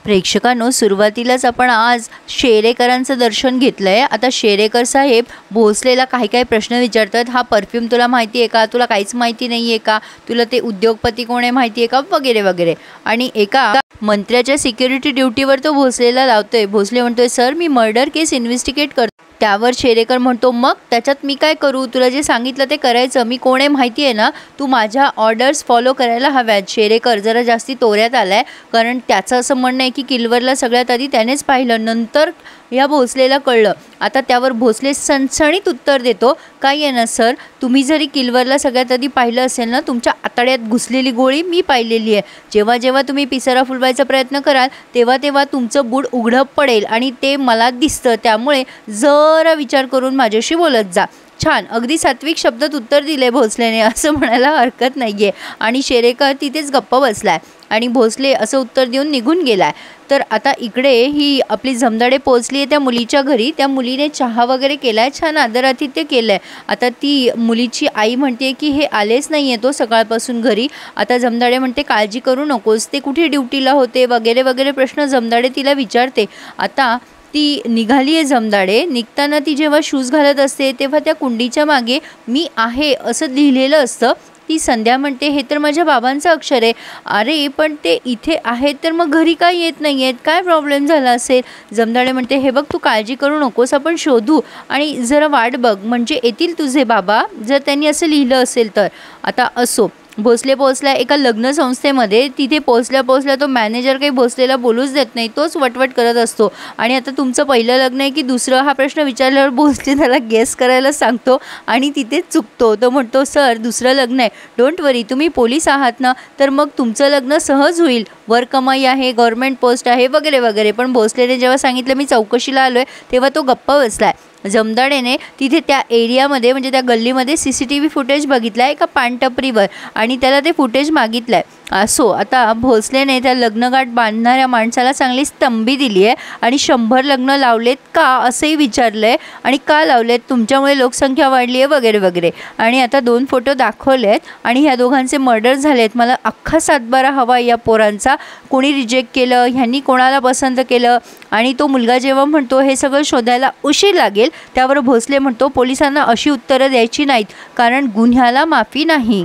प्रेक्षकांनो, सुरुवातीलाच आपण आज शेरेकरांचं दर्शन घेतलंय। आता शेरेकर साहेब भोसलेला काही प्रश्न विचारतात। हा परफ्यूम तुला माहिती आहे का? तुला काहीच माहिती नाहीये का? तुला ते उद्योगपती कोण आहे माहिती आहे का? वगैरे वगैरे। आणि एका मंत्र्याच्या सिक्युरिटी ड्यूटीवर तो भोसलेला लावतोय। भोसले म्हणतोय, सर मी मर्डर केस इन्व्हेस्टिगेट करतो। त्यावर शेरेकर म्हणतो, मग त्याच्यात मी काय करू? तुला जे सांगितलं ते करायचं। मी कोण आहे माहिती आहे ना? तू माझ्या ऑर्डर्स फॉलो करायला हव्यात। शेरेकर जरा जास्ती तोऱ्यात आलाय, कारण त्याचं असं म्हणणं आहे की किल्वरला सगळ्यात आधी त्यानेच पाहिलं, नंतर या भोसलेला कळलं। आता त्यावर भोसले सणसणीत उत्तर देतो, काय आहे ना सर, तुम्ही जरी किल्वरला सगळ्यात आधी पाहिलं असेल ना, तुमच्या आतड्यात घुसलेली गोळी मी पाहिलेली आहे। जेव्हा जेव्हा तुम्ही पिसारा फुलवायचा प्रयत्न कराल तेव्हा तेव्हा तुमचं बूड उघडं पडेल आणि ते मला दिसतं। त्यामुळे जरा विचार करून माझ्याशी बोलत जा। छान, अगदी सात्विक शब्दात उत्तर दिले भोसलेने, असं म्हणायला हरकत नाहीये। आणि शेरेकर तिथेच गप्प बसलाय आणि भोसले असं उत्तर देऊन निघून गेलाय। तर आता इकडे ही आपली जमदाडे पोहोचली आहे त्या मुलीच्या घरी। त्या मुलीने चहा वगैरे केलाय, छान आदरातिथ्य केलंय। आता ती मुलीची आई म्हणते की हे आलेच नाहीये तो सकाळपासून घरी। आता जमदाडे म्हणते, काळजी करू नकोस, ते कुठे ड्युटीला होते वगैरे वगैरे प्रश्न जमदाडे तिला विचारते। आता ती निघाली आहे जमदाडे। निघताना ती जेव्हा शूज घालत असते तेव्हा त्या कुंडीच्या मागे मी आहे असं लिहिलेलं असतं। ती संध्या म्हणते, हे तर माझ्या बाबांचं अक्षर आहे। अरे पण ते इथे आहेत तर मग घरी काय येत नाही आहेत? काय प्रॉब्लेम झाला असेल? जमदाडे म्हणते, हे बघ तू काळजी करू नकोस, आपण शोधू आणि जरा वाट बघ, म्हणजे येतील तुझे बाबा, जर त्यांनी असं लिहिलं असेल तर। आता असो, भोसले पोहोचला एका लग्न संस्थेमध्ये। तिथे पोहोचल्या तो मॅनेजर काही भोसलेला बोलूच देत नाही, तोच वटवट करत असतो। आणि आता तुमचं पहिलं लग्न आहे की दुसरं हा प्रश्न विचारल्यावर भोसले त्याला गेस करायला सांगतो आणि तिथेच चुकतो। तो म्हणतो, सर दुसरं लग्न आहे, डोंट वरी, तुम्ही पोलीस आहात ना, तर मग तुमचं लग्न सहज होईल, वर कमाई आहे, गव्हर्नमेंट पोस्ट आहे वगैरे वगैरे। पण भोसलेने जेव्हा सांगितलं मी चौकशीला आलोय तेव्हा तो गप्प बसलाय। जमदाडेने तिथे त्या एरियामध्ये म्हणजे त्या गल्लीमध्ये CCTV फुटेज बघितलाय एका पानटपरीवर आणि त्याला ते फुटेज मागितलंय। असो, आता भोसलेने त्या लग्नगाठ बांधणाऱ्या माणसाला चांगली स्तंभी दिली आहे आणि 100 लग्न लावलेत का असंही विचारलंय आणि का लावलेत, तुमच्यामुळे लोकसंख्या वाढली आहे वगैरे वगैरे। आणि आता 2 फोटो दाखवलेत आणि ह्या दोघांचे मर्डर झालेत। मला अख्खा सातबारा हवा या पोरांचा, कोणी रिजेक्ट केलं, ह्यांनी कोणाला पसंत केलं। आणि तो मुलगा जेव्हा म्हणतो हे सगळं शोधायला उशीर लागेल, त्यावर भोसले म्हणतो, पोलिसांना अशी उत्तरं द्यायची नाहीत, कारण गुन्ह्याला माफी नाही।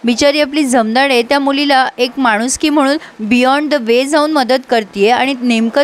बिचारी आपली जमदाडे त्या मुलीला एक माणुसकी म्हणून बियॉन्ड द वे जाऊन मदत करते आणि नेमकं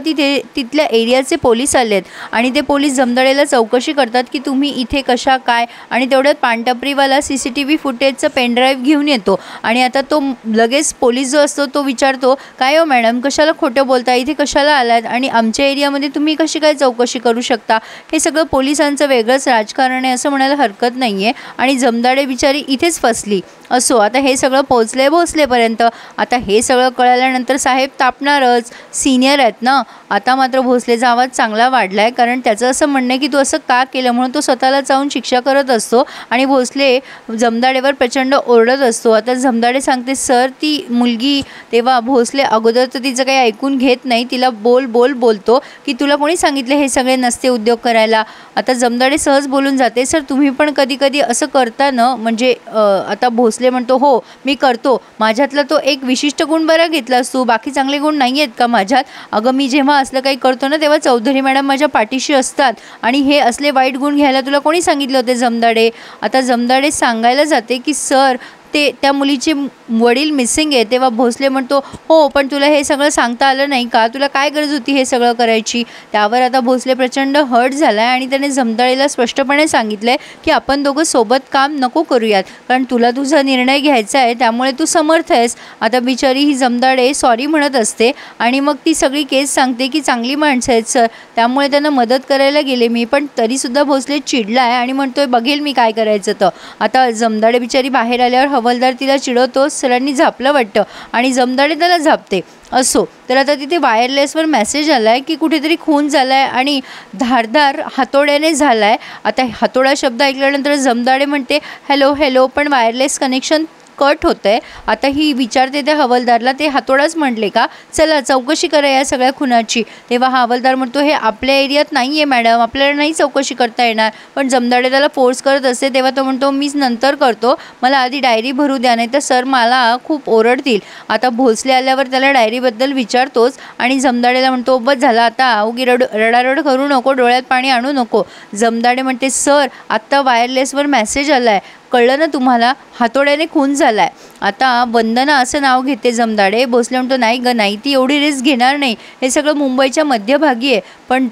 तिथल्या एरियाचे पोलीस आलेत आणि ते पोलीस जमदाडेला चौकशी करतात की तुम्ही इथे कशा काय। आणि तेवढ्यात पानटपरीवाला CCTV फुटेजचं पेनड्राईव्ह घेऊन येतो आणि आता तो लगेच पोलीस जो असतो तो विचारतो, काय हो मॅडम, कशाला खोटं बोलता, इथे कशाला आलात आणि आमच्या एरियामध्ये तुम्ही कशी काय चौकशी करू शकता? हे सगळं पोलिसांचं वेगळंच राजकारण आहे असं म्हणायला हरकत नाही आहे। आणि जमदाडे बिचारी इथेच फसली। असो, आता हे सगळं पोहोचले भोसलेपर्यंत। आता हे सगळं कळाल्यानंतर साहेब तापणारच, सिनियर आहेत ना। आता मात्र भोसलेचा आवाज चांगला वाढलाय, कारण त्याचं असं म्हणणं आहे की तू असं का केलं, म्हणून तो स्वतःला जाऊन शिक्षा करत असतो आणि भोसले जमदाडेवर प्रचंड ओरडत असतो। आता जमदाडे सांगते, सर ती मुलगी, तेव्हा भोसले अगोदर तर तिचं काही ऐकून घेत नाही, तिला बोलतो की तुला कोणी सांगितलं हे सगळे नसते उद्योग करायला। आता जमदाडे सहज बोलून जाते, सर तुम्ही पण कधी कधी असं करता ना, म्हणजे आता भोसले म्हणतो, हो मी करतो, माझ्यातला तो एक विशिष्ट गुण बरा घेतलास तू, बाकी चांगले गुण नाही आहेत का माझ्यात? अगं मी जेव्हा असलं काही करतो ना तेव्हा चौधरी मॅडम माझ्या पाठीशी असतात आणि हे असले वाईट गुण घ्यायला तुला कोणी सांगितलं होते जमदाडे? आता जमदाडे सांगायला जाते की सर त्या मुलीचे वडील मिसिंग आहे। तेव्हा भोसले म्हणतो, हो पण तुला हे सगळं सांगता आलं नाही का? तुला काय गरज होती हे सगळं करायची? त्यावर आता भोसले प्रचंड हर्ट झालाय आणि त्याने जमदाडेला स्पष्टपणे सांगितलंय की आपण दोघं सोबत काम नको करूयात, कारण तुला तुझा निर्णय घ्यायचा आहे, त्यामुळे तू समर्थ आहेस। आता बिचारी ही जमदाडे सॉरी म्हणत असते आणि मग ती सगळी केस सांगते की चांगली माणसं आहेत सर, त्यामुळे त्यांना मदत करायला गेले मी, पण तरीसुद्धा भोसले चिडलाय आणि म्हणतोय बघेल मी काय करायचं तर। आता जमदाडे बिचारी बाहेर आल्यावर हवालदार तिला चिडवतो, सरांनी झापलं वाटतं आणि जमदाडे त्याला झापते। असो, तर आता तिथे वायरलेसवर मेसेज आलाय की कुठेतरी खून झालाय आणि धारदार हातोड्याने झालाय। आता हातोडा शब्द ऐकल्यानंतर जमदाडे म्हणते, हॅलो हॅलो, पण वायरलेस कनेक्शन कट होतंय. आता ही विचारते त्या हवालदारला, ते हातोडाच म्हटले का, चला चौकशी करा या सगळ्या खुनाची. तेव्हा हा हवालदार म्हणतो, हे आपल्या एरियात नाही आहे मॅडम, आपल्याला नाही चौकशी करता येणार. पण जमदाडे त्याला फोर्स करत असते. तेव्हा तो म्हणतो, मीच नंतर करतो, मला आधी डायरी भरू द्या, नाही तर सर मला खूप ओरडतील. आता भोसले आल्यावर त्याला डायरीबद्दल विचारतोच आणि जमदाडेला म्हणतो, बस झाला आता, उगी रडारड करू नको, डोळ्यात पाणी आणू नको. जमदाडे म्हणते, सर आत्ता वायरलेसवर मेसेज आला आहे, कळलं ना तुम्हाला, हातोड्याने खून झाला आहे. आता वंदना असं नाव घेते जमदाडे. भोसले म्हणतो, नाही ग नाही, ती एवढी रिस्क घेणार नाही, हे सगळं मुंबईच्या मध्यभागी आहे. पण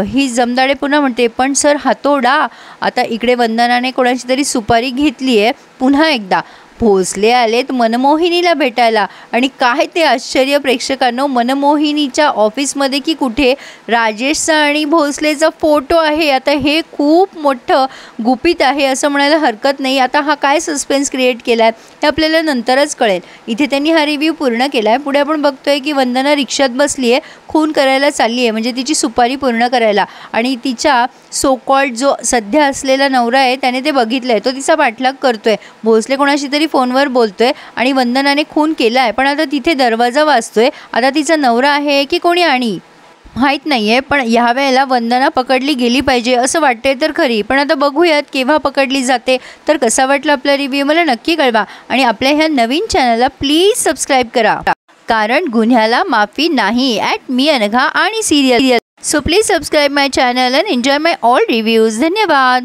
ही जमदाडे पुन्हा म्हणते, पण सर हातोडा. आता इकडे वंदनाने कोणाची तरी सुपारी घेतली आहे. पुन्हा एकदा भोसले आलेत मनमोहिनीला भेटायला आणि काय ते आश्चर्य प्रेक्षकांनो, मनमोहिनीच्या ऑफिसमध्ये की कुठे राजेशचा आणि भोसलेचा फोटो आहे. आता हे खूप मोठं गुपित आहे असं म्हणायला हरकत नाही. आता हा काय सस्पेन्स क्रिएट केला आहे हे आपल्याला नंतरच कळेल. इथे त्यांनी हा रिव्ह्यू पूर्ण केला आहे. पुढे आपण बघतोय की वंदना रिक्षात बसली आहे, खून करायला चालली आहे, म्हणजे तिची सुपारी पूर्ण करायला. आणि तिच्या सो कॉल्ड जो सध्या असलेला नवरा आहे त्याने ते बघितलं आहे, तो तिचा पाठलाग करतोय. भोसले कोणाशी तरी फोनवर बोलतोय आणि वंदनाने खून केला आहे. पण आता तिथे दरवाजा वाजतोय. आता तिचा नवरा आहे की कोणी आणि माहीत नाही आहे. पण ह्या वेळेला वंदना पकडली गेली पाहिजे असं वाटते तर खरी. पण आता बघूयात केव्हा पकडली जाते. तर कसा वाटला आपला रिव्ह्यू मला नक्की कळवा आणि आपल्या ह्या नवीन चॅनलला प्लीज सबस्क्राईब करा, कारण गुन्ह्याला माफी नाही. ॲट मी अनघा आणि serial. So please subscribe my channel and enjoy my all reviews. धन्यवाद.